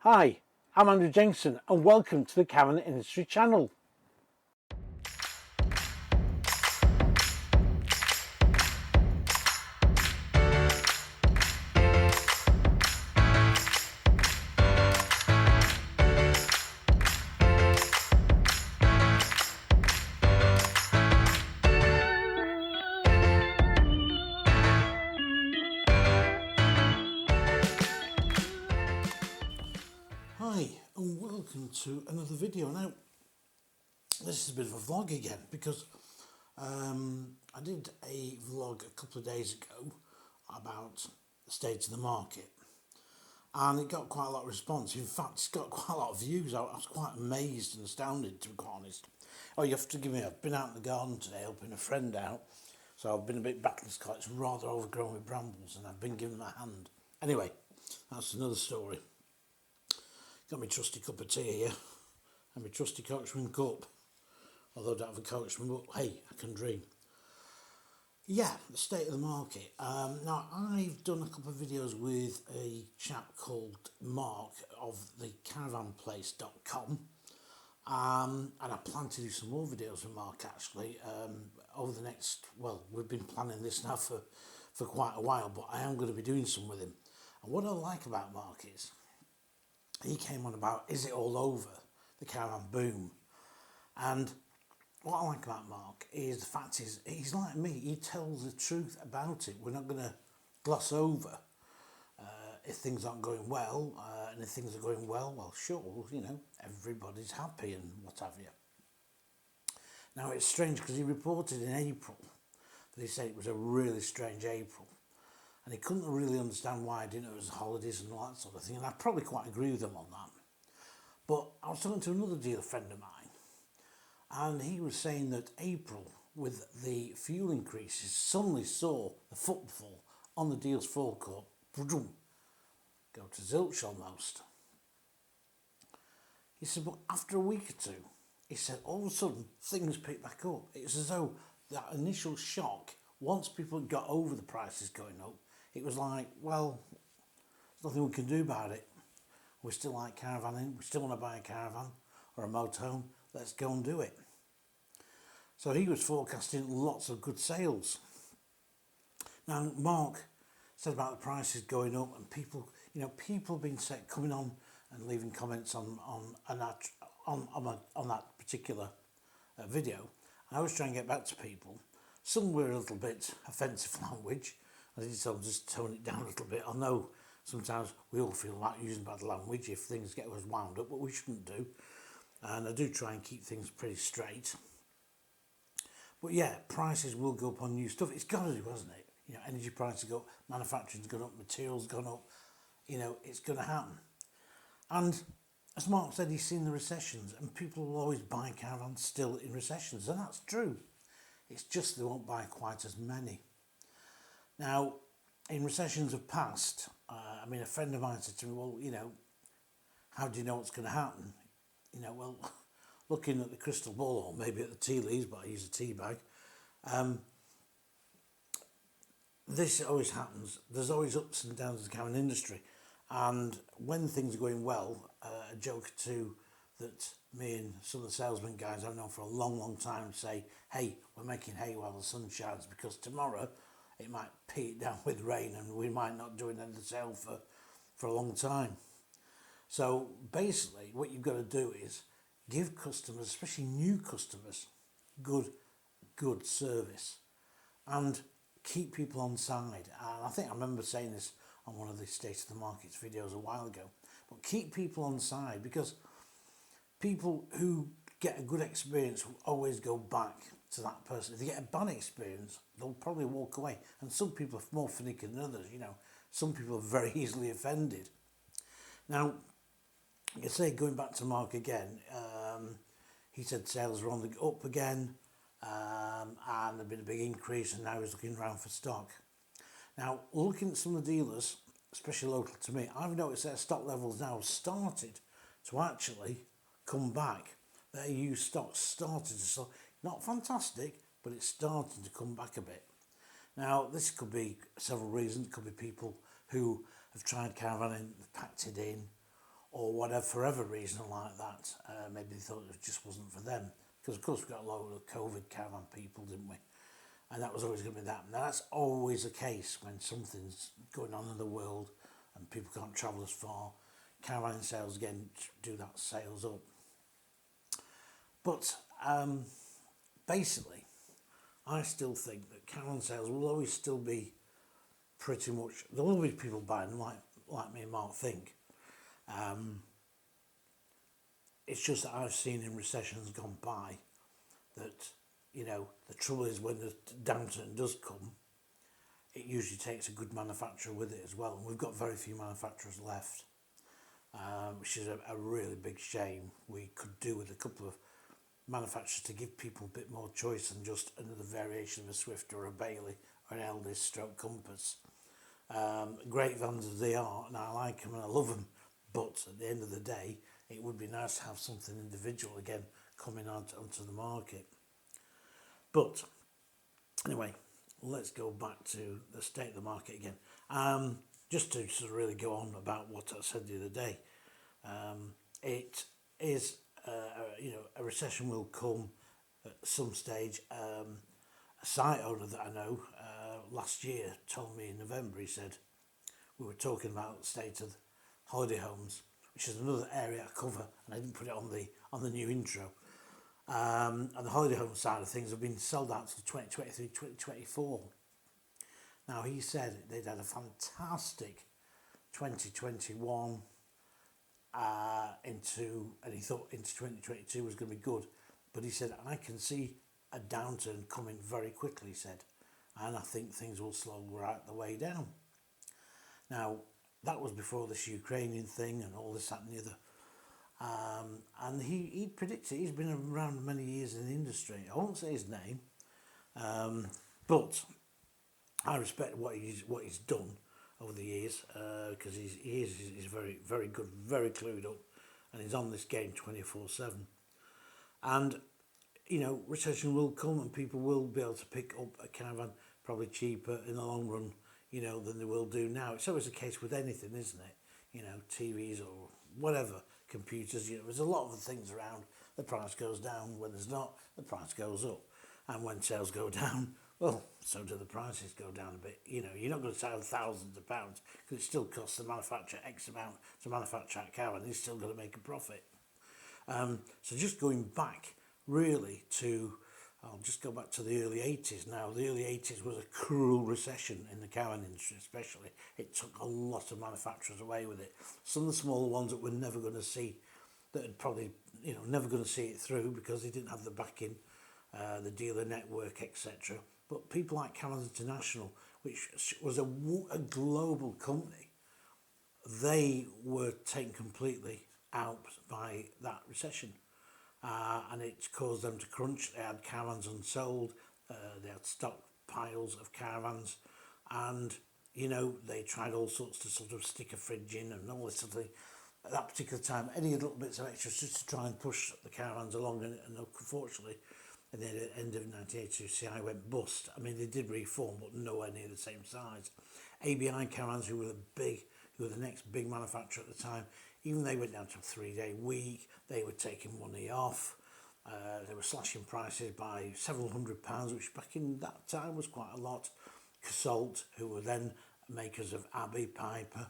Hi, I'm Andrew Jenkinson and welcome to the Caravan Industry channel. Hi and welcome to another video. Now this is a bit of a vlog again because I did a vlog a couple of days ago about the state of the market and it got quite a lot of response. In fact, it's got quite a lot of views. I was quite amazed and astounded, to be quite honest. Oh, you have to give me, I've been out in the garden today helping a friend out, so I've been a bit backless because it's rather overgrown with brambles and I've been given a hand. Anyway, that's another story. Got my trusty cup of tea here and my trusty coachman cup, although I don't have a coachman, but hey, I can dream. Yeah, the state of the market. Now, I've done a couple of videos with a chap called Mark of the caravanplace.com, and I plan to do some more videos with Mark actually over the next, well, we've been planning this now for quite a while, but I am going to be doing some with him. And what I like about Mark is, he came on about, is it all over, the caravan boom? And what I like about Mark is the fact is, he's like me, he tells the truth about it. We're not going to gloss over if things aren't going well, and if things are going well, well sure, you know, everybody's happy and what have you. Now it's strange because he reported in April that he said it was a really strange April. And he couldn't really understand why I didn't know it was holidays and all that sort of thing. And I probably quite agree with him on that. But I was talking to another dealer friend of mine, and he was saying that April, with the fuel increases, suddenly saw the footfall on the deal's forecourt go to zilch almost. He said, but after a week or two, he said, all of a sudden, things picked back up. It was as though that initial shock, once people got over the prices going up, it was like, well, there's nothing we can do about it. We still like caravanning, we still want to buy a caravan or a motorhome, let's go and do it. So he was forecasting lots of good sales. Now, Mark said about the prices going up and people, you know, people being coming on and leaving comments on that particular video. And I was trying to get back to people. Some were a little bit offensive language. I did so just tone it down a little bit. I know sometimes we all feel like using bad language if things get us wound up, but we shouldn't do. And I do try and keep things pretty straight. But yeah, prices will go up on new stuff. It's got to do, hasn't it? You know, energy prices go up, manufacturing's gone up, materials gone up. You know, it's going to happen. And as Mark said, he's seen the recessions, and people will always buy caravans still in recessions, and that's true. It's just they won't buy quite as many. Now, in recessions of past, I mean, a friend of mine said to me, well, you know, how do you know what's going to happen? You know, well, looking at the crystal ball, or maybe at the tea leaves, but I use a tea bag. This always happens. There's always ups and downs in the caravan industry. And when things are going well, a joke too that me and some of the salesman guys I've known for a long, long time say, hey, we're making hay while the sun shines, because tomorrow it might pee it down with rain and we might not do another sale for a long time. So basically what you've got to do is give customers, especially new customers, good service and keep people on side. And I think I remember saying this on one of the State of the Markets videos a while ago, but keep people on side, because people who get a good experience will always go back to that person. If they get a bad experience, they'll probably walk away. And some people are more finicky than others, you know. Some people are very easily offended. Now, like I say, going back to Mark again, he said sales are on the up again, and there'd been a big increase, and now he's looking around for stock. Now, looking at some of the dealers, especially local to me, I've noticed their stock levels now have started to actually come back. Their used stock started to sell. Not fantastic, but it's starting to come back a bit. Now, this could be several reasons. It could be people who have tried caravanning, packed it in, or whatever, for whatever reason like that. Maybe they thought it just wasn't for them. Because of course we got a lot of COVID caravan people, didn't we? And that was always going to be that. Now that's always the case when something's going on in the world and people can't travel as far. Caravan sales again do that sales up. But basically, I still think that caravan sales will always still be pretty much, there'll always be people buying them like me and Mark think. It's just that I've seen in recessions gone by that, you know, the trouble is when the downturn does come, it usually takes a good manufacturer with it as well. And we've got very few manufacturers left, which is a really big shame. We could do with a couple of manufacturers to give people a bit more choice than just another variation of a Swift or a Bailey or an Eldest stroke Compass. Great vans as they are, and I like them and I love them, but at the end of the day, it would be nice to have something individual again coming onto the market. But anyway, let's go back to the state of the market again. Just to sort of really go on about what I said the other day, it is, you know, a recession will come at some stage. A site owner that I know last year told me in November, he said, we were talking about the state of holiday homes, which is another area I cover, and I didn't put it on the new intro. And the holiday home side of things have been sold out till 2023, 2024. Now he said they'd had a fantastic 2021 and he thought into 2022 was going to be good. But he said, and I can see a downturn coming very quickly, he said, and I think things will slow right the way down. Now, that was before this Ukrainian thing and all this, that and the other. And he predicted, he's been around many years in the industry. I won't say his name, but I respect what he's done over the years, because he's very, very good, very clued up, and he's on this game 24/7. And, you know, recession will come and people will be able to pick up a caravan probably cheaper in the long run, you know, than they will do now. It's always the case with anything, isn't it? You know, TVs or whatever, computers, you know, there's a lot of things around. The price goes down. When there's not, the price goes up. And when sales go down, well, so do the prices go down a bit. You know, you're not going to sell thousands of pounds because it still costs the manufacturer X amount to manufacture that caravan. He's still going to make a profit. So just going back really to, I'll just go back to the early 80s now. The early 80s was a cruel recession in the caravan industry especially. It took a lot of manufacturers away with it. Some of the smaller ones that we're never going to see, that had probably, you know, never going to see it through because they didn't have the backing, the dealer network, etc. But people like Caravan International, which was a global company, they were taken completely out by that recession. And it caused them to crunch. They had caravans unsold, they had stockpiles of caravans, and, you know, they tried all sorts to sort of stick a fridge in and all this sort of thing. At that particular time, any little bits of extras just to try and push the caravans along, and unfortunately, at the end of 1982, CI went bust. I mean, they did reform, but nowhere near the same size. ABI Caravans, who were the next big manufacturer at the time, even they went down to a 3-day week. They were taking money off. They were slashing prices by several £100, which back in that time was quite a lot. Casalt, who were then makers of Abbey, Piper,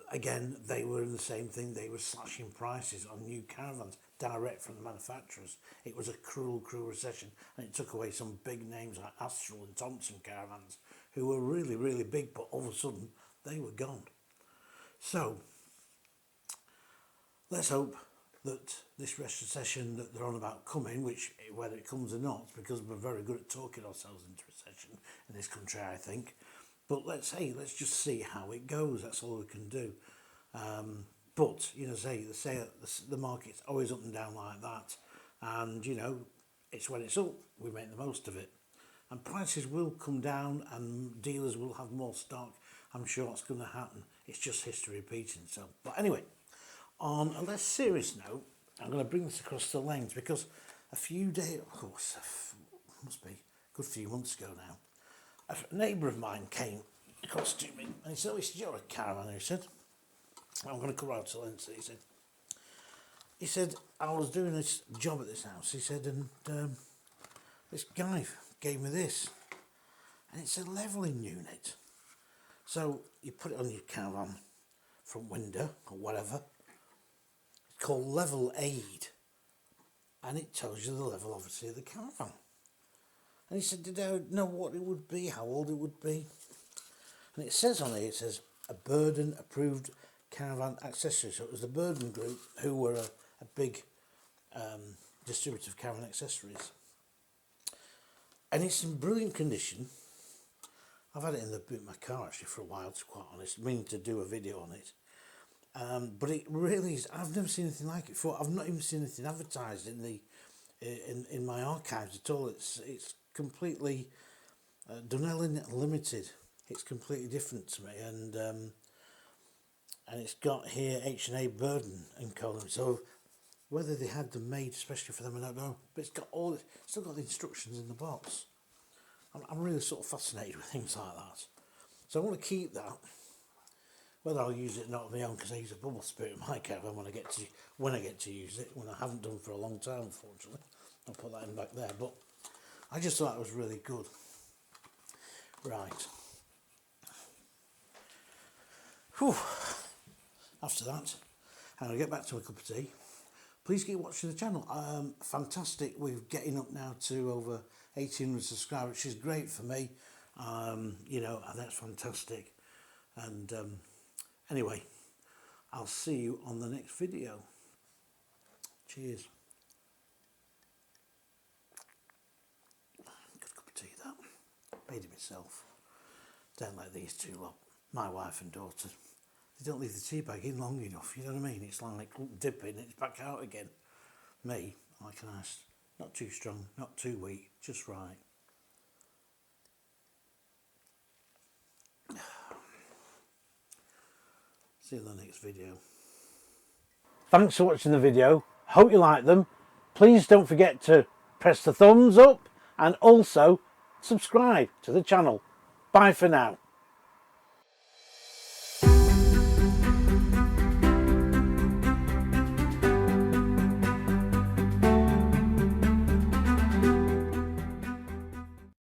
again, they were in the same thing. They were slashing prices on new caravans direct from the manufacturers. It was a cruel, cruel recession, and it took away some big names like Astral and Thompson caravans, who were really, really big, but all of a sudden they were gone. So let's hope that this recession that they're on about coming, which whether it comes or not, because we're very good at talking ourselves into recession in this country, I think. But let's just see how it goes. That's all we can do. But, you know, the market's always up and down like that. And, you know, it's when it's up, we make the most of it. And prices will come down and dealers will have more stock. I'm sure it's going to happen. It's just history repeating itself. But anyway, on a less serious note, I'm going to bring this across the lens because a few days, of course, must be a good few months ago now, a neighbour of mine came across to me and he said, "Oh, he said, you're a caravan," he said. I'm going to come round to Lindsay. He said, I was doing this job at this house. He said, and this guy gave me this. And it's a levelling unit. So you put it on your caravan front window or whatever. It's called Level Aid. And it tells you the level, obviously, of the caravan. And he said, did I know what it would be, how old it would be? And it says on here, it says, a Burden approved caravan accessory. So it was the Burden group who were a big distributor of caravan accessories. And it's in brilliant condition. I've had it in the boot of my car actually for a while, to be quite honest, meaning to do a video on it. But it really is, I've never seen anything like it before. I've not even seen anything advertised in my archives at all. It's completely Dunelin Limited. It's completely different to me, and it's got here H&A Burden and column. So whether they had them made especially for them, I don't know. But it's got still got the instructions in the box. I'm really sort of fascinated with things like that. So I want to keep that. Whether I'll use it or not on my own, because I use a bubble spirit in my caravan when I get to use it, when I haven't done for a long time, unfortunately. I'll put that in back there. But I just thought it was really good. Right. Whew. After that, I'm going to get back to a cup of tea. Please keep watching the channel. Fantastic. We're getting up now to over 1,800 subscribers, which is great for me. You know, and that's fantastic. And anyway, I'll see you on the next video. Cheers. Good cup of tea, that. Made it myself. Don't like these two lot. My wife and daughter. They don't leave the tea bag in long enough, you know what I mean? It's like dipping, it's back out again. Me, like a nice, not too strong, not too weak, just right. See you in the next video. Thanks for watching the video. Hope you like them. Please don't forget to press the thumbs up and also subscribe to the channel. Bye for now.